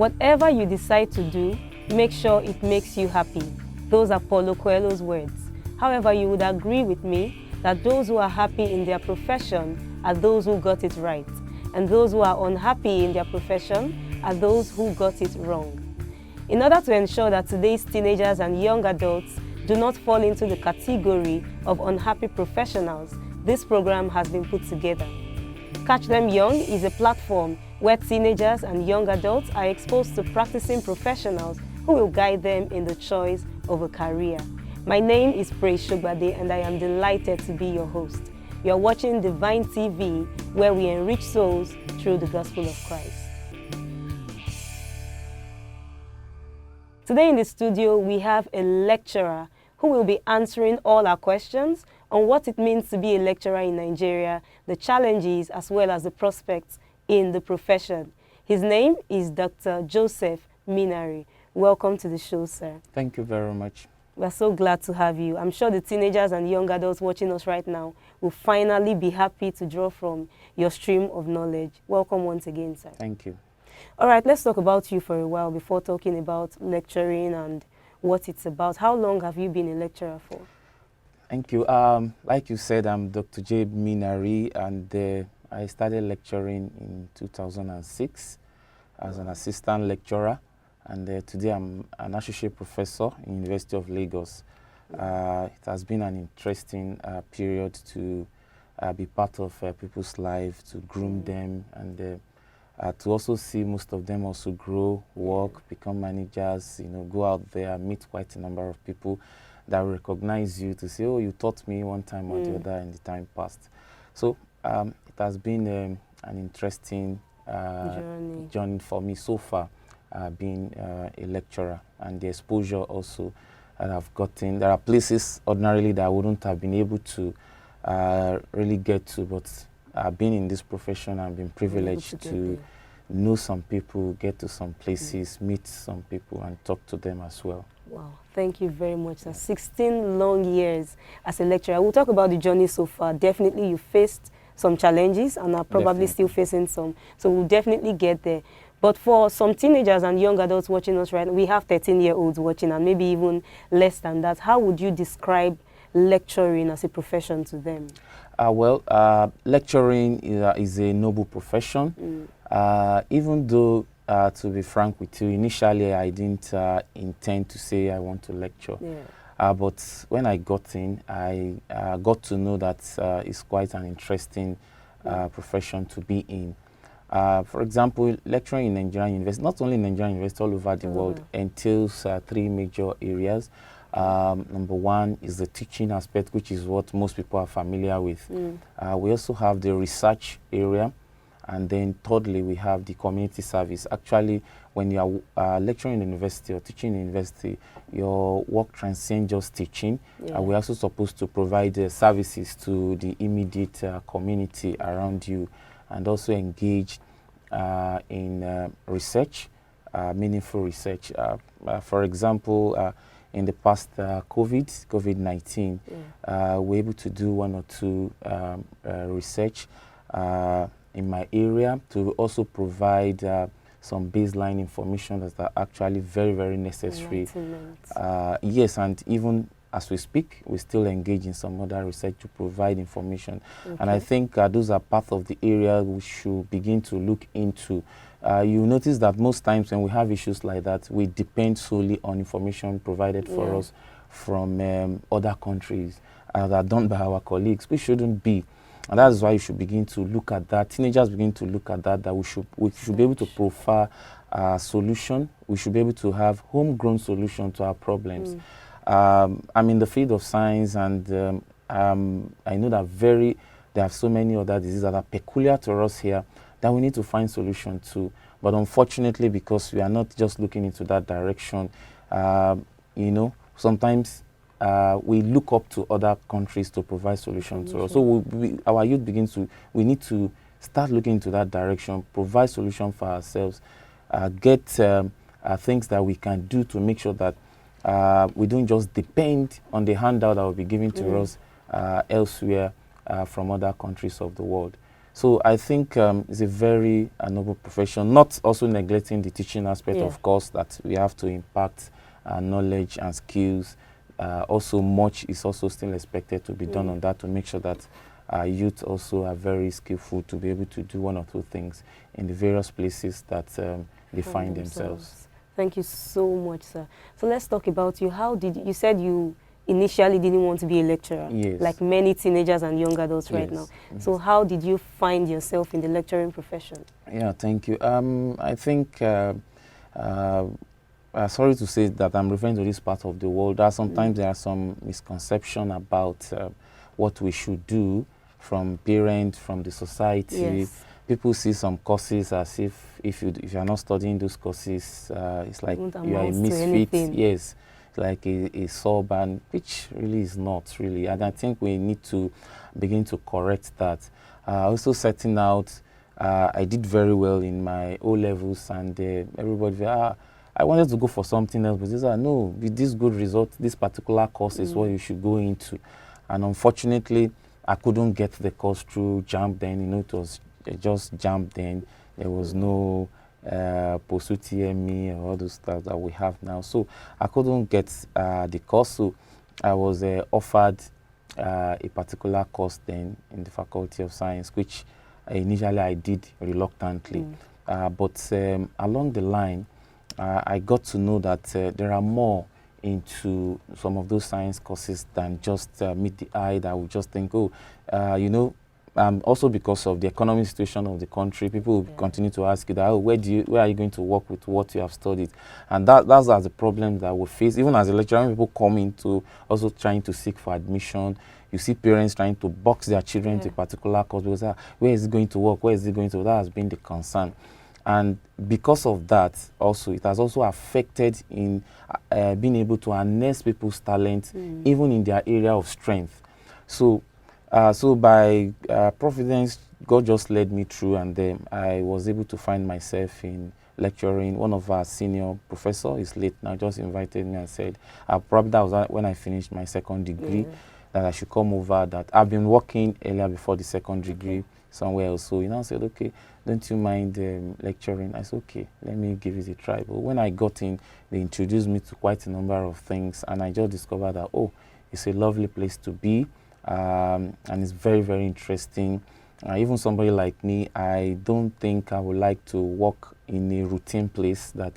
Whatever you decide to do, make sure it makes you happy. Those are Paulo Coelho's words. However, you would agree with me that those who are happy in their profession are those who got it right, and those who are unhappy in their profession are those who got it wrong. In order to ensure that today's teenagers and young adults do not fall into the category of unhappy professionals, this program has been put together. Catch Them Young is a platform where teenagers and young adults are exposed to practicing professionals who will guide them in the choice of a career. My name is Shogbade, and I am delighted to be your host. You are watching Divine TV, where we enrich souls through the gospel of Christ. Today in the studio, we have a lecturer who will be answering all our questions on what it means to be a lecturer in Nigeria, the challenges as well as the prospects in the profession. His name is Dr. Joseph Minari. Welcome to the show, sir. Thank you very much. We're so glad to have you. I'm sure the teenagers and young adults watching us right now will finally be happy to draw from your stream of knowledge. Welcome once again, sir. Thank you. All right, let's talk about you for a while before talking about lecturing and what it's about. How long have you been a lecturer for? Thank you. Like you said, I'm Dr. J. Minari, and I started lecturing in 2006 as an assistant lecturer, and today I'm an associate professor in University of Lagos. It has been an interesting period to be part of people's lives, to groom them, and to also see most of them also grow, work, become managers, go out there, meet quite a number of people that recognize you to say, oh, you taught me one time or the other in the time past. So it has been an interesting journey for me so far, being a lecturer, and the exposure also that I've gotten. There are places ordinarily that I wouldn't have been able to really get to, but being in this profession, I've been privileged to know some people, get to some places, meet some people, and talk to them as well. Wow, thank you very much, sir. 16 long years as a lecturer. We'll talk about the journey so far. Definitely you faced some challenges and are probably still facing some. So we'll definitely get there. But for some teenagers and young adults watching us right now, we have 13-year-olds watching and maybe even less than that. How would you describe lecturing as a profession to them? Lecturing is a noble profession. Even though, to be frank with you, initially I didn't intend to say I want to lecture. But when I got in, I got to know that it's quite an interesting profession to be in. For example, lecturing in Nigerian university, not only in Nigerian university, all over the world, entails three major areas. Number one is the teaching aspect, which is what most people are familiar with. We also have the research area, and then thirdly, we have the community service. Actually, when you are lecturing in university or teaching in university, your work transcends just teaching. We're also supposed to provide services to the immediate community around you, and also engage in research, meaningful research. For example, in the past COVID-19, we're able to do one or two research in my area to also provide some baseline information that are actually very, very necessary. Yes, and even as we speak, we still engage in some other research to provide information. And I think those are part of the area we should begin to look into. You notice that most times when we have issues like that, we depend solely on information provided for us from other countries that are done by our colleagues. We shouldn't be. And that's why you should begin to look at that. Teenagers begin to look at that, that we should be able to profile a solution. We should be able to have homegrown solution to our problems. I'm in the field of science, and I know that there are so many other diseases that are peculiar to us here that we need to find solutions to. But unfortunately, because we are not just looking into that direction, sometimes we look up to other countries to provide solutions to us. So our youth we need to start looking into that direction, provide solutions for ourselves, get things that we can do to make sure that we don't just depend on the handout that will be given to us elsewhere from other countries of the world. So I think it's a very noble profession, not also neglecting the teaching aspect, of course, that we have to impact knowledge and skills. Also, much is also still expected to be done on that to make sure that youth also are very skillful to be able to do one or two things in the various places that they find themselves. Thank you so much, sir. So let's talk about you. How did you said you initially didn't want to be a lecturer, like many teenagers and young adults right now. So how did you find yourself in the lecturing profession? Yeah, thank you. I think, sorry to say that I'm referring to this part of the world. Sometimes there are some misconception about what we should do from parents, from the society. People see some courses as if you are not studying those courses, it's like you are a misfit. Yes, it's like a sub, and which really is not really. And I think we need to begin to correct that. Also setting out, I did very well in my O levels, and everybody, I wanted to go for something else, but they said, no, with this good result, this particular course is what you should go into. And unfortunately, I couldn't get the course through JAMB then. You know, it was just JAMB then. There was no post-UTME or all those stuff that we have now. So I couldn't get the course. So I was offered a particular course then in the Faculty of Science, which initially I did reluctantly. But along the line, I got to know that there are more into some of those science courses than just meet the eye that we just think, oh, you know, also because of the economic situation of the country, people will continue to ask you that, oh, where are you going to work with what you have studied? And that's the problem that we face. Even as a lecturer, when people come into also trying to seek for admission, you see parents trying to box their children to a particular course because, where is it going to work? Where is it going to work? That has been the concern. And because of that, also, it has also affected in being able to harness people's talent, even in their area of strength. So, by providence, God just led me through, and then I was able to find myself in lecturing. One of our senior professor is late now, just invited me and said, probably that was when I finished my second degree, that I should come over, that I've been working earlier before the second degree somewhere else. So, you know, I said, okay, don't you mind lecturing? I said, okay, let me give it a try. But when I got in, they introduced me to quite a number of things, and I just discovered that, oh, it's a lovely place to be, and it's very, very interesting. Even somebody like me, I don't think I would like to work in a routine place that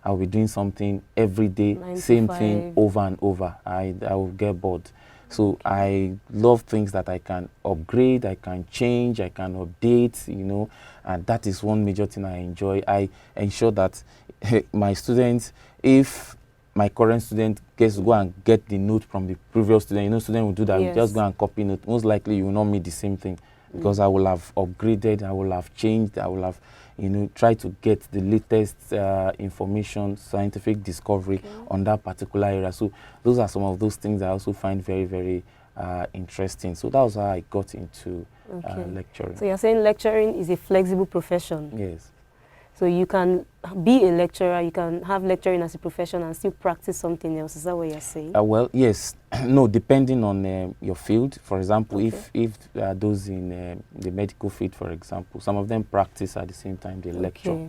I'll be doing something every day, same thing over and over. I will get bored. So I love things that I can upgrade, I can change, I can update, you know, and that is one major thing I enjoy. I ensure that my students, if my current student gets to go and get the note from the previous student, you know, student will do that, just go and copy note. Most likely you will not meet the same thing because I will have upgraded, I will have changed, I will have, you know, try to get the latest information, scientific discovery on that particular area. So those are some of those things I also find very, very interesting. So that was how I got into lecturing. So you're saying lecturing is a flexible profession? Yes. So you can be a lecturer, you can have lecturing as a profession and still practice something else. Is that what you're saying? Well, yes. No, depending on your field. For example, if those in the medical field, for example, some of them practice at the same time they lecture.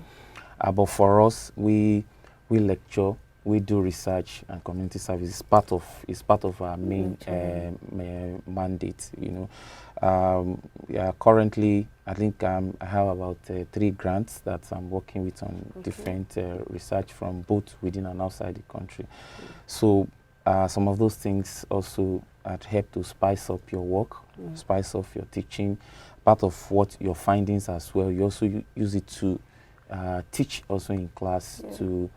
But for us, we lecture, we do research and community service. It's part of our main mandate, you know. Currently, I think I have about 3 grants that I'm working with on different research from both within and outside the country. So some of those things also help to spice up your work, spice up your teaching. Part of what your findings as well, you also use it to teach also in class to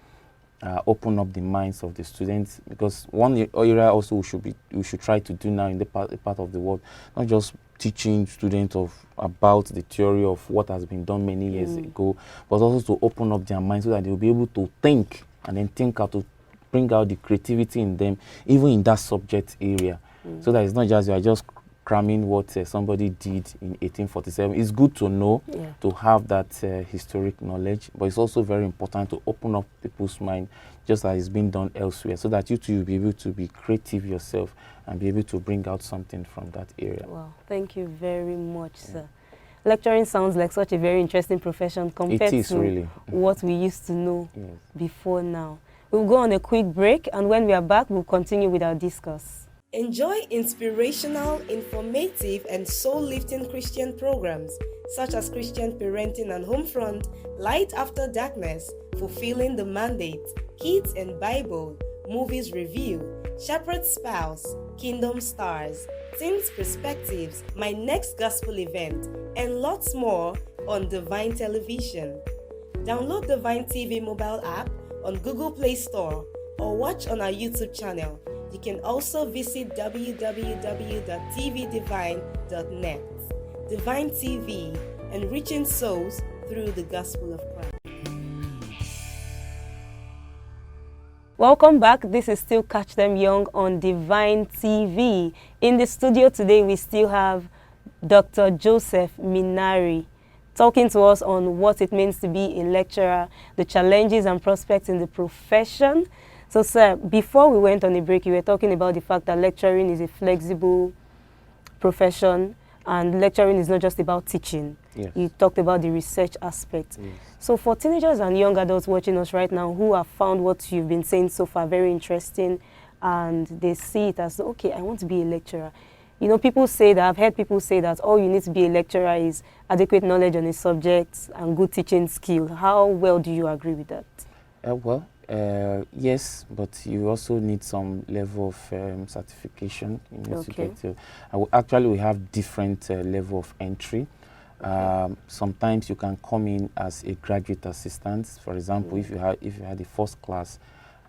open up the minds of the students, because one area also we should try to do now in the part of the world, not just teaching students about the theory of what has been done many years ago, but also to open up their minds so that they will be able to think and then think how to bring out the creativity in them, even in that subject area, so that it's not just you are just cramming what somebody did in 1847. It's good to know, to have that historic knowledge, but it's also very important to open up people's mind, just as it's been done elsewhere, so that you too will be able to be creative yourself and be able to bring out something from that area. Wow, thank you very much, sir. lecturing sounds like such a very interesting profession compared to really what we used to know yes. before now. We'll go on a quick break, and when we are back, we'll continue with our discuss. Enjoy inspirational, informative, and soul-lifting Christian programs such as Christian Parenting and Homefront, Light After Darkness, Fulfilling the Mandate, Kids and Bible, Movies Review, Shepherd's Spouse, Kingdom Stars, Teens Perspectives, My Next Gospel Event, and lots more on Divine Television. Download Divine TV mobile app on Google Play Store or watch on our YouTube channel. You can also visit www.tvdivine.net. Divine TV, enriching souls through the gospel of Christ. Welcome back. This is still Catch Them Young on Divine TV. In the studio today, we still have Dr. Joseph Minari talking to us on what it means to be a lecturer, the challenges and prospects in the profession. So, sir, before we went on a break, you were talking about the fact that lecturing is a flexible profession, and lecturing is not just about teaching. Yes. You talked about the research aspect. Yes. So for teenagers and young adults watching us right now who have found what you've been saying so far very interesting, and they see it as, okay, I want to be a lecturer. You know, people say that, I've heard people say that all you need to be a lecturer is adequate knowledge on a subject and good teaching skill. How well do you agree with that? Yes, but you also need some level of certification. You need to get to, actually, we have different level of entry. Sometimes you can come in as a graduate assistant. For example, if you had the first class,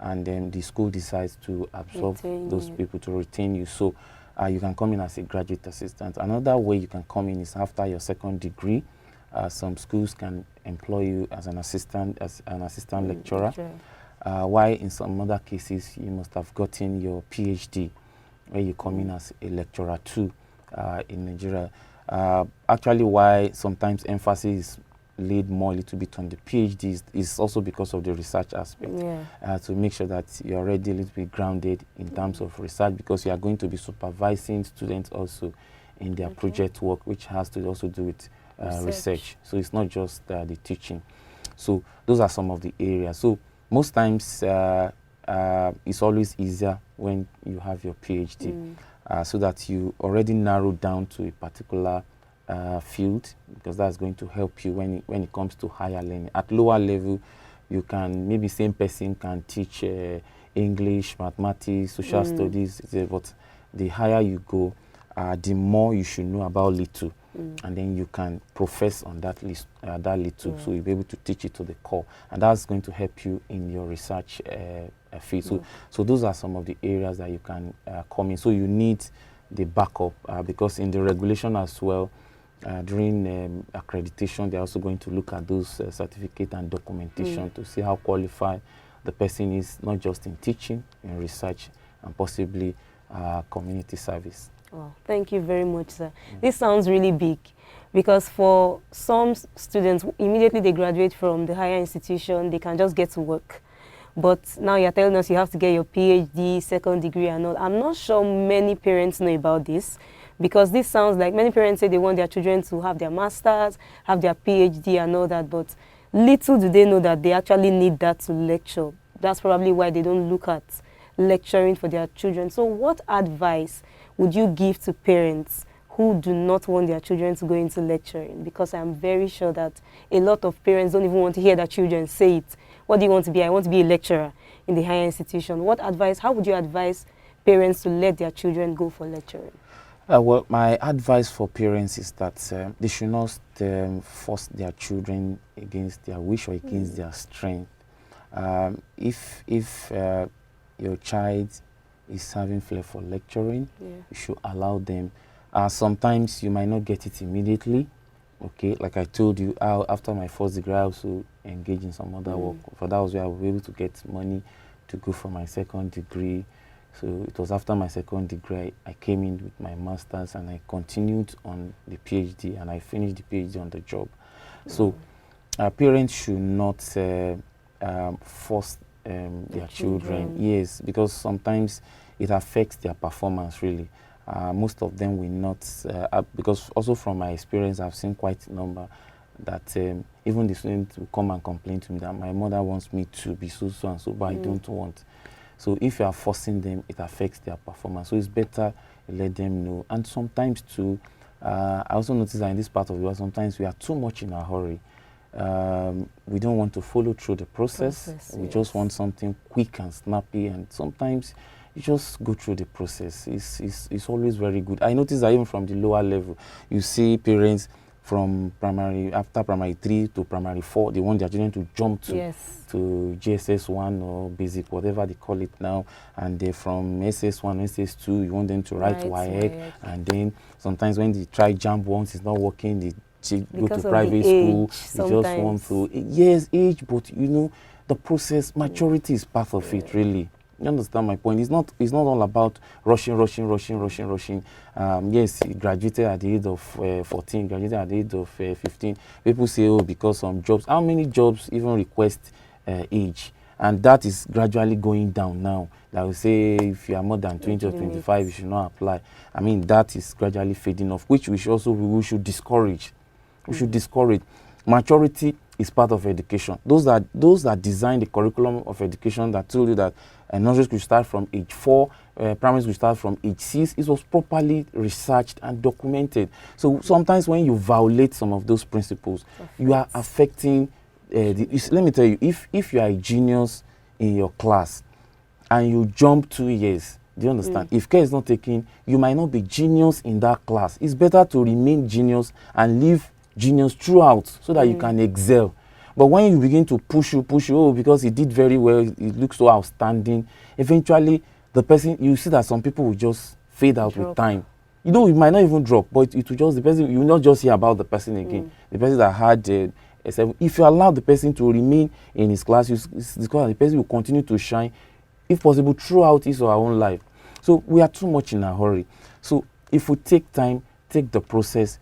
and then the school decides to absorb those people to retain you, so you can come in as a graduate assistant. Another way you can come in is after your second degree. Some schools can employ you as an assistant lecturer. While in some other cases, you must have gotten your PhD, where you come in as a lecturer too in Nigeria. Actually, why sometimes emphasis is laid more a little bit on the PhDs is also because of the research aspect. To make sure that you're already a little bit grounded in terms of research, because you are going to be supervising students also in their project work, which has to also do with research. So it's not just the teaching. So those are some of the areas. So most times it's always easier when you have your PhD, so that you already narrow down to a particular field, because that's going to help you when it comes to higher learning. At lower level, you can, maybe same person can teach English, mathematics, social studies, but the higher you go, the more you should know about little. And then you can profess on that list, that little, so you'll be able to teach it to the core, and that's going to help you in your research field. So those are some of the areas that you can come in. So you need the backup, because in the regulation as well, during accreditation, they're also going to look at those certificate and documentation to see how qualified the person is, not just in teaching, in research, and possibly community service. Wow, thank you very much, sir. This sounds really big, because for some students, immediately they graduate from the higher institution, they can just get to work. But now you're telling us you have to get your PhD, second degree and all. I'm not sure many parents know about this, because this sounds like many parents say they want their children to have their masters, have their PhD and all that, but little do they know that they actually need that to lecture. That's probably why they don't look at lecturing for their children. So what advice would you give to parents who do not want their children to go into lecturing? Because I'm very sure that a lot of parents don't even want to hear their children say it. What do you want to be? I want to be a lecturer in the higher institution. What advice, how would you advise parents to let their children go for lecturing? Well, my advice for parents is that they should not force their children against their wish or against their strength. If your child is having flair for lecturing, you should allow them. Sometimes you might not get it immediately. Okay, like I told you, after my first degree, I also engaged in some other work. For that was where I was able to get money to go for my second degree. So it was after my second degree, I came in with my master's, and I continued on the PhD, and I finished the PhD on the job. So parents should not force their children. Yes, because sometimes it affects their performance really. most of them will not, because also from my experience, I've seen quite a number that even the students will come and complain to me that my mother wants me to be so and so, but I don't want. So if you are forcing them, it affects their performance. So it's better you let them know. And sometimes too, I also notice that in this part of the world, sometimes we are too much in a hurry. We don't want to follow through the process. We just want something quick and snappy, and sometimes you just go through the process. It's always very good. I notice that even from the lower level, you see parents from after primary 3 to primary 4, they want their children to jump to GSS1 or basic, whatever they call it now, and they from SS1, SS2, you want them to write WAEC, and then sometimes when they try JAMB once, it's not working, they go to private school, they just want to, yes, age, but you know, the process, maturity is part of it, really. You understand my point? It's not all about rushing. Yes, he graduated at the age of 14, graduated at the age of 15. People say, oh, because some jobs, how many jobs even request age? And that is gradually going down now. Like we say, if you are more than 20 or 25, you should not apply. I mean, that is gradually fading off, which we should discourage. We should discourage. Maturity is part of education. Those that design the curriculum of education that told you that nursery school start from age 4, primary school start from age 6, it was properly researched and documented. So sometimes when you violate some of those principles, you are affecting, let me tell you, if you are a genius in your class and you jump 2 years, do you understand? If care is not taken, you might not be genius in that class. It's better to remain genius and leave genius throughout so that you can excel. But when you begin to push you, oh, because he did very well, it looks so outstanding, eventually the person, you see that some people will just fade out with time. You know, it might not even drop, but it will just, the person, you will not just hear about the person again. The person that had a 7, if you allow the person to remain in his class, the person will continue to shine, if possible, throughout his or her own life. So we are too much in a hurry. So if we take time, take the process.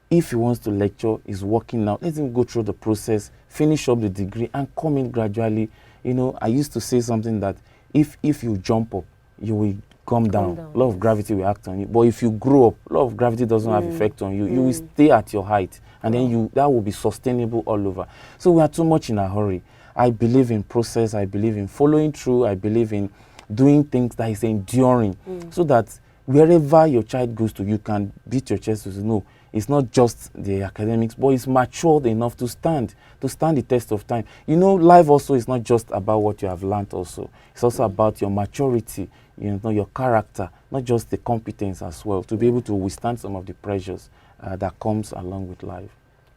If he wants to lecture, he's working now, let him go through the process, finish up the degree, and come in gradually. You know, I used to say something that if you jump up, you will come down. Law of gravity will act on you. But if you grow up, law of gravity doesn't have effect on you. You will stay at your height, and then that will be sustainable all over. So we are too much in a hurry. I believe in process. I believe in following through. I believe in doing things that is enduring, so that wherever your child goes to, you can beat your chest to say, no, it's not just the academics, but it's matured enough to stand the test of time. You know, life also is not just about what you have learned also. It's also about your maturity, you know, your character, not just the competence as well, to be able to withstand some of the pressures that comes along with life.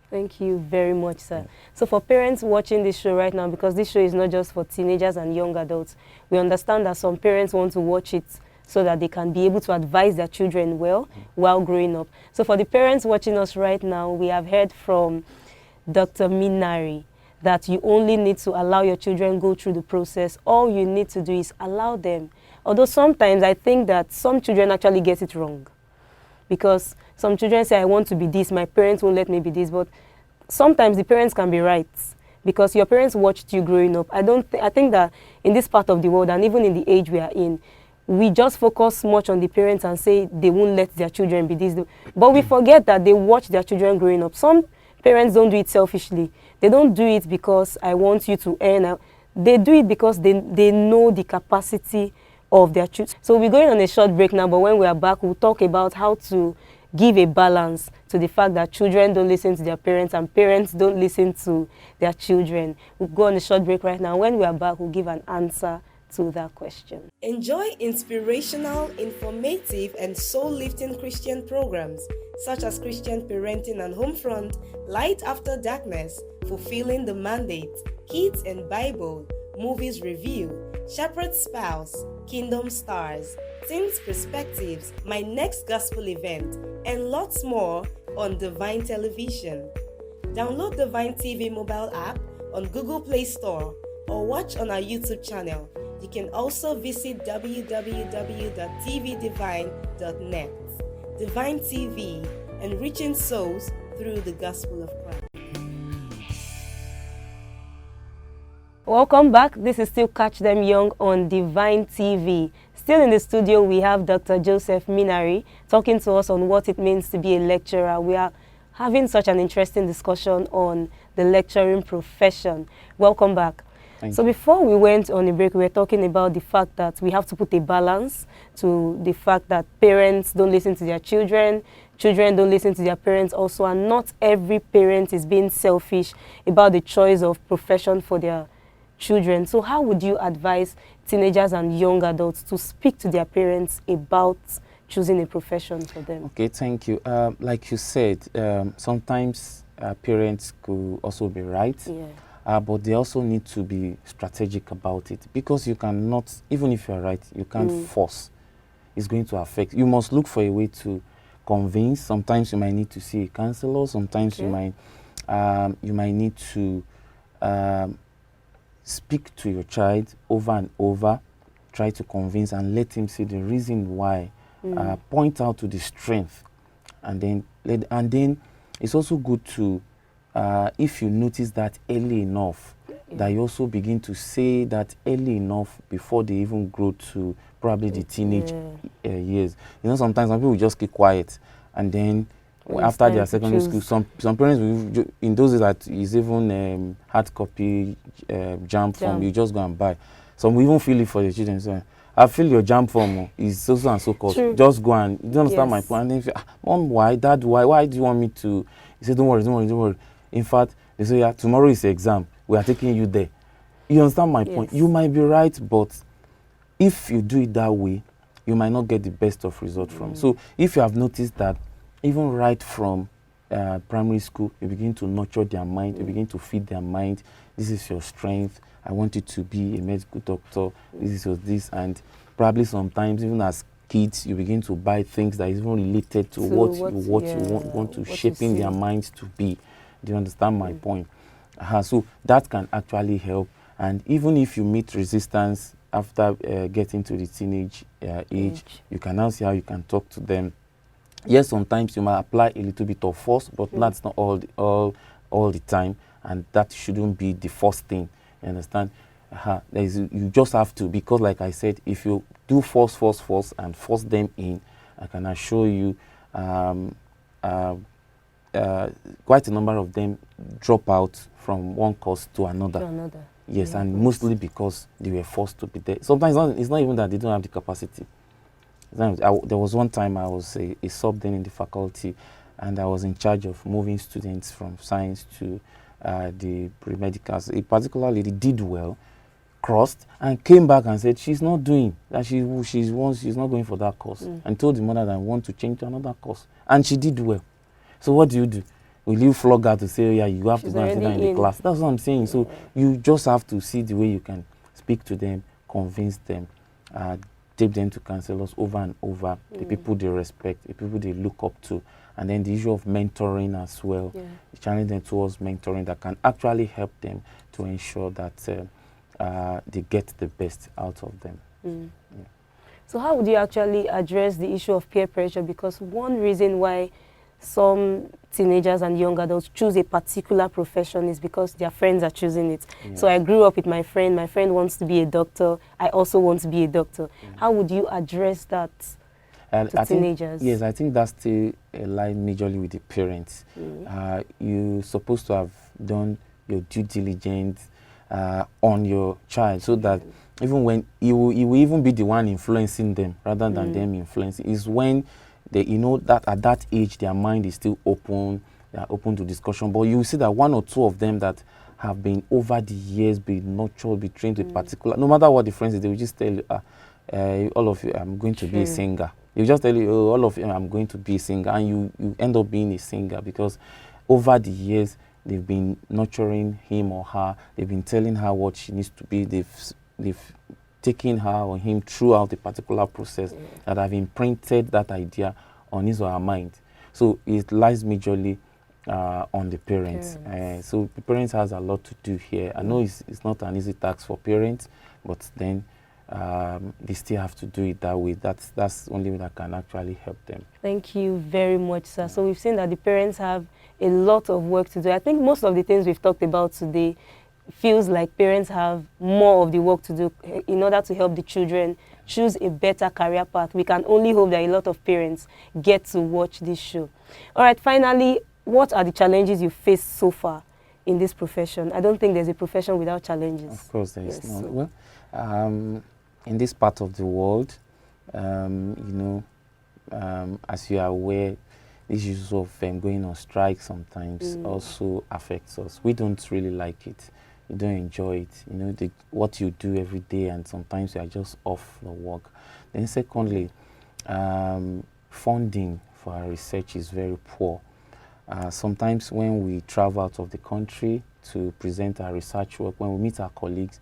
Thank you very much, sir. So for parents watching this show right now, because this show is not just for teenagers and young adults, we understand that some parents want to watch it so that they can be able to advise their children well while growing up. So for the parents watching us right now, we have heard from Dr. Minari that you only need to allow your children go through the process. All you need to do is allow them. Although sometimes I think that some children actually get it wrong, because some children say, I want to be this, my parents won't let me be this, but sometimes the parents can be right, because your parents watched you growing up. I think that in this part of the world, and even in the age we are in, we just focus much on the parents and say they won't let their children be this. But we forget that they watch their children growing up. Some parents don't do it selfishly. They don't do it because I want you to earn. They do it because they know the capacity of their children. So we're going on a short break now, but when we are back, we'll talk about how to give a balance to the fact that children don't listen to their parents and parents don't listen to their children. We'll go on a short break right now. When we are back, we'll give an answer to that question. Enjoy inspirational, informative, and soul-lifting Christian programs such as Christian Parenting and Homefront, Light After Darkness, Fulfilling the Mandate, Kids and Bible, Movies Review, Shepherd's Spouse, Kingdom Stars, Teens Perspectives, My Next Gospel Event, and lots more on Divine Television. Download Divine TV mobile app on Google Play Store or watch on our YouTube channel. You can also visit www.tvdivine.net. Divine TV, enriching souls through the gospel of Christ. Welcome back. This is still Catch Them Young on Divine TV. Still in the studio, we have Dr. Joseph Minari talking to us on what it means to be a lecturer. We are having such an interesting discussion on the lecturing profession. Welcome back. Thank you. Before we went on a break, we were talking about the fact that we have to put a balance to the fact that parents don't listen to their children, children don't listen to their parents also, and not every parent is being selfish about the choice of profession for their children. So how would you advise teenagers and young adults to speak to their parents about choosing a profession for them? Okay, thank you. Like you said, sometimes parents could also be right. Yeah. But they also need to be strategic about it, because you cannot, even if you're right, you can't force. It's going to affect. You must look for a way to convince. Sometimes you might need to see a counselor. Sometimes you might need to speak to your child over and over, try to convince and let him see the reason why. Point out to the strength, and then it's also good to, if you notice that early enough, that you also begin to say that early enough before they even grow to probably the teenage years. You know, sometimes some people just keep quiet, and then after their secondary school, some parents will, in those days that is even hard copy jam form, you just go and buy. Some will even feel it for the children. So, I feel your jam form is so and so called. Just go and, you don't understand my point. And then you say, Mom, why? Dad, why? Why do you want me to? He said, don't worry. In fact, they say, yeah, tomorrow is the exam. We are taking you there. You understand my point? You might be right, but if you do it that way, you might not get the best of result from it. So if you have noticed that, even right from primary school, you begin to nurture their mind, you begin to feed their mind. This is your strength. I want you to be a medical doctor. This is your this, and probably sometimes even as kids, you begin to buy things that is even related to what you want to shape in their minds to be. Do you understand my point? So that can actually help. And even if you meet resistance after getting to the teenage age, you can now see how you can talk to them. Yes, sometimes you might apply a little bit of force, but that's not all the time, and that shouldn't be the first thing. You understand? You just have to, because like I said, if you do force and force them in, I can assure you quite a number of them drop out from one course to another. Yes, and mostly because they were forced to be there. Sometimes it's not even that they don't have the capacity. There was one time I was a sub then in the faculty, and I was in charge of moving students from science to the pre-medicals. A particular lady did well, crossed, and came back and said she's not doing that. She's not going for that course, and told the mother that I want to change to another course, and she did well. So what do? Will you flog her to say, oh, yeah, you have to go and sit down in the class? That's what I'm saying. So you just have to see the way you can speak to them, convince them, take them to counselors over and over, the people they respect, the people they look up to, and then the issue of mentoring as well, challenge them towards mentoring that can actually help them to ensure that they get the best out of them. So how would you actually address the issue of peer pressure? Because one reason why some teenagers and young adults choose a particular profession is because their friends are choosing it. So I grew up with my friend wants to be a doctor, I also want to be a doctor. How would you address that to teenagers? Yes, I think that's still a line majorly with the parents. You're supposed to have done your due diligence on your child, so that even when you will even be the one influencing them rather than them influencing, is when they, you know, that at that age their mind is still open, they are open to discussion. But you see that one or two of them that have been over the years been nurtured, be trained to a particular, no matter what the friends is, they will just tell you, all of you, I'm going to be a singer. They will just tell you, oh, all of you, I'm going to be a singer, and you end up being a singer because over the years they've been nurturing him or her, they've been telling her what she needs to be, they've taking her or him throughout a particular process that have imprinted that idea on his or her mind. So it lies majorly on the parents. So the parents has a lot to do here. I know it's not an easy task for parents, but then they still have to do it that way. That's the only way that can actually help them. Thank you very much, sir. So we've seen that the parents have a lot of work to do. I think most of the things we've talked about today feels like parents have more of the work to do in order to help the children choose a better career path. We can only hope that a lot of parents get to watch this show. All right, finally, what are the challenges you faced so far in this profession? I don't think there's a profession without challenges. Of course, there is none. So. Well, in this part of the world, as you are aware, issues of going on strike sometimes also affects us. We don't really like it. We don't enjoy it. You know, what you do every day, and sometimes you are just off the work. Then secondly, funding for our research is very poor. Sometimes when we travel out of the country to present our research work, when we meet our colleagues,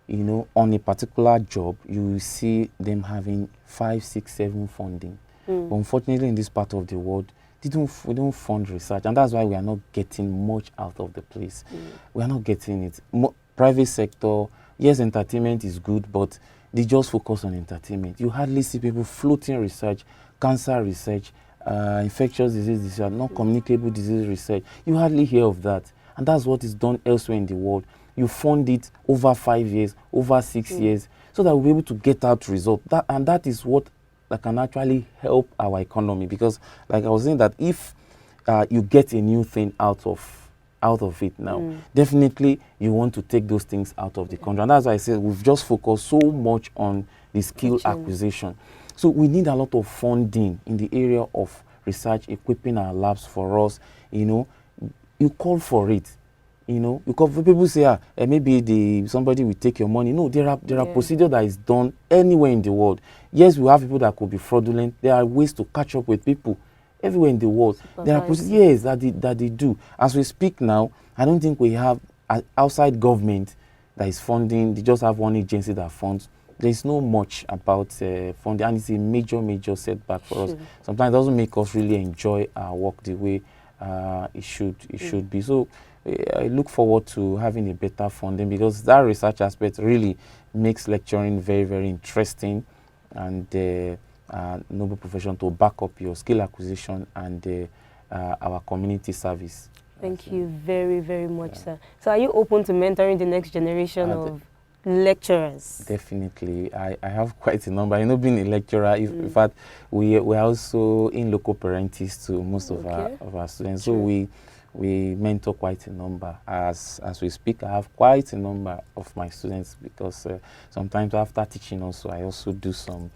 you know, on a particular job, you will see them having 5, 6, 7 funding. But unfortunately, in this part of the world, we don't fund research, and that's why we are not getting much out of the place. We are not getting it. Private sector, yes, entertainment is good, but they just focus on entertainment. You hardly see people floating research, cancer research, infectious disease research, non-communicable disease research. You hardly hear of that, and that's what is done elsewhere in the world. You fund it over 5 years, over 6 years, so that we'll be able to get out results. And that is what that can actually help our economy, because like I was saying, that if you get a new thing out of it now, definitely you want to take those things out of the country. And that's why I said we've just focused so much on the skill acquisition. So we need a lot of funding in the area of research, equipping our labs for us. You know, you call for it. You know, because people say, maybe somebody will take your money. No, there are procedures that is done anywhere in the world. Yes, we have people that could be fraudulent. There are ways to catch up with people everywhere in the world. There are procedures, yes, that they do. As we speak now, I don't think we have outside government that is funding. They just have one agency that funds. There is no much about funding, and it's a major setback for us. Sometimes it doesn't make us really enjoy our work the way it should be. So I look forward to having a better funding, because that research aspect really makes lecturing very, very interesting, and noble profession to back up your skill acquisition and our community service. Thank you very, very much, sir. So are you open to mentoring the next generation of lecturers? Definitely. I have quite a number. You know, being a lecturer, in fact, we're also in local parentis to most of our students. So we mentor quite a number. As we speak, I have quite a number of my students, because sometimes after teaching also, I also do some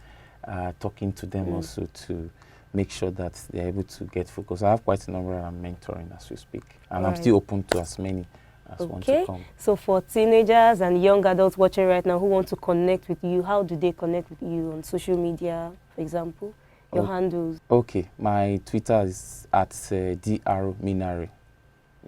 talking to them also to make sure that they're able to get focused. I have quite a number I'm mentoring as we speak, and I'm still open to as many as want to come. So for teenagers and young adults watching right now who want to connect with you, how do they connect with you on social media, for example? Your handles? Okay, my Twitter is at Dr Minari.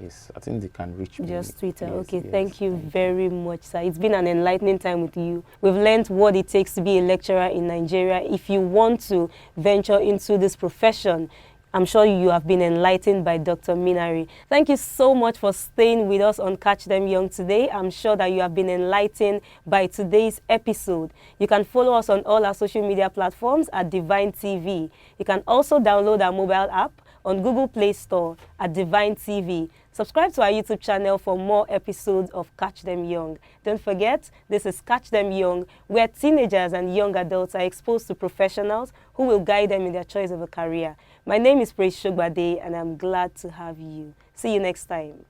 Yes, I think they can reach me. Just Twitter. Yes, okay, yes, thank you very much, sir. It's been an enlightening time with you. We've learned what it takes to be a lecturer in Nigeria. If you want to venture into this profession, I'm sure you have been enlightened by Dr. Minari. Thank you so much for staying with us on Catch Them Young today. I'm sure that you have been enlightened by today's episode. You can follow us on all our social media platforms at Divine TV. You can also download our mobile app on Google Play Store at Divine TV. Subscribe to our YouTube channel for more episodes of Catch Them Young. Don't forget, this is Catch Them Young, where teenagers and young adults are exposed to professionals who will guide them in their choice of a career. My name is Shogbade, and I'm glad to have you. See you next time.